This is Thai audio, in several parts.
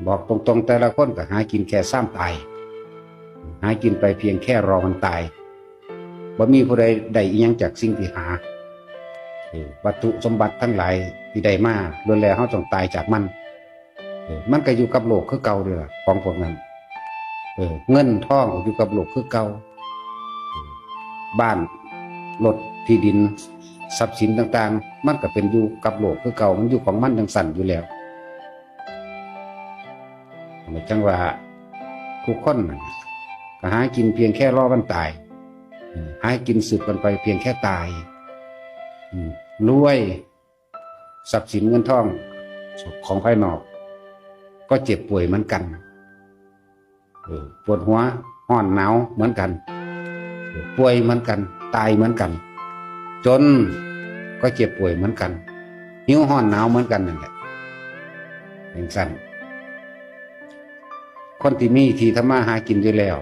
บอกตรงๆแต่ละคนก็หากินแค่ซ้ำตายหากินไปเพียงแค่รอมันตายบ่มีผู้ใดได้อีหยังจากสิ่งที่หาวัตถุสมบัติทั้งหลายที่ได้มาล้วนแล้วเฮาต้องตายจากมันมันก็อยู่กับโลกคือเก่าเด้อของพวกนั้นเงินทองอยู่กับโลกคือเก่าบ้านรถที่ดินทรัพย์สินต่างๆมันก็เป็นอยู่กับโลกคือเก่ามันอยู่ของมันจังสั่นอยู่แล้วจังว่าทุกคนก็หากินเพียงแค่รอวันตายหากินสืบกันไปเพียงแค่ตายรวยทรัพย์สินเงินทองของภายนอกก็เจ็บป่วยเหมือนกันปวดหัวห้อนหนาวเหมือนกันป่วยเหมือนกันตายเหมือนกันจนก็เจ็บป่วยเหมือนกันหิวห้อนหนาวเหมือนกันนั่นแหละเป็นสั้นคนที่มีที่ทำมาหากินอยู่แล้ว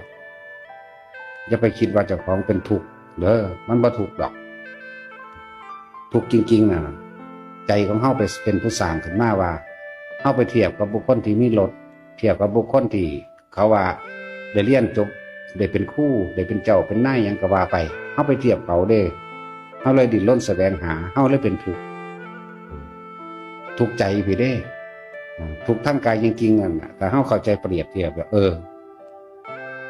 อย่าไปคิดว่าเจ้าของเป็นทุกข์เด้อมันบ่ทุกข์ดอกทุกข์จริงๆนะใจของเฮาไปเป็นผู้สร้างขึ้นมาว่าเฮาไปเทียบกับบุคคลที่มีรถเทียบกับบุคคลที่เขาว่าได้เรียนจบได้เป็นครูได้เป็นเจ้าเป็นนายหยังก็ว่าไปเฮาไปเทียบเขาเด้เฮาเลยดิ้นรนแสวงหาเฮาเลยเป็นทุกข์ใจพี่เด้ทุกข์ทั้งกายจริงๆนั่นน่ะแต่เฮาเข้าใจเปรียบเทียบว่า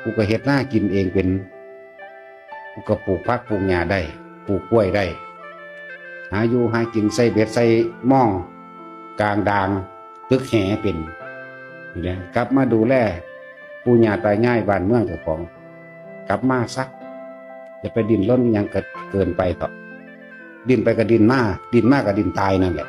กูก็เฮ็ดหน้ากินเองเป็นกูก็ปลูกผักปลูกหญ้าได้ปลูกกล้วยได้หาอยู่หากินใส่เบ็ดใส่หม้องกลางดางตึกแหเป็นนี่แหละกลับมาดูแลปู่ย่าตายายบ้านเมืองเจ้าของกลับมาซะอย่าไปดิ้นรนหยังเกินไปต่อดิ้นไปก็ดิ้นมากับดิ้นตายนั่นแหละ